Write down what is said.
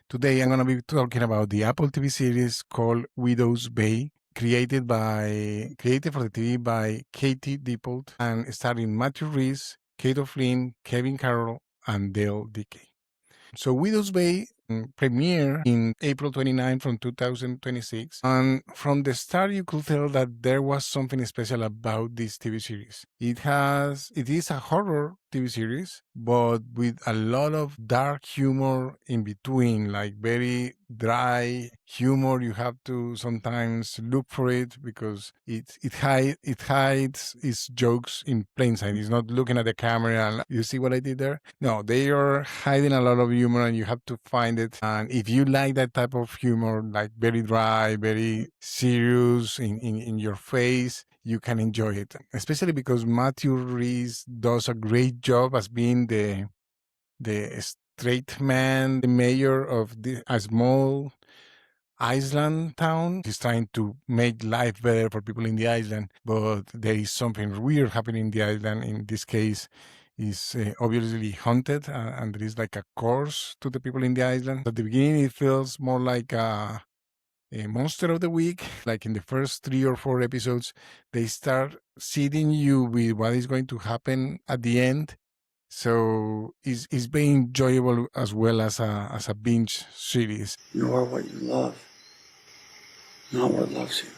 Today I'm going to be talking about the Apple TV series called Widow's Bay, created for the TV by Katie Dippold and starring Matthew Rhys, Kate O'Flynn, Kevin Carroll, and Dale Dickey. So Widow's Bay premiered in April 29 from 2026, and from the start you could tell that there was something special about this TV series. It is a horror TV series, but with a lot of dark humor in between, like very dry humor. You have to sometimes look for it because it hides its jokes in plain sight. It's not looking at the camera and you see what I did there? No, they are hiding a lot of humor and you have to find it. And if you like that type of humor, like very dry, very serious, in your face, you can enjoy it, especially because Matthew Rhys does a great job as being the straight man, the mayor of a small island town. He's trying to make life better for people in the island, but there is something weird happening in the island. In this case, is obviously haunted, and there is like a curse to the people in the island. At the beginning, it feels more like a monster of the week. Like in the first 3 or 4 episodes, they start seeding you with what is going to happen at the end. So it's very enjoyable as well as a binge series. You are what you love, not what loves you.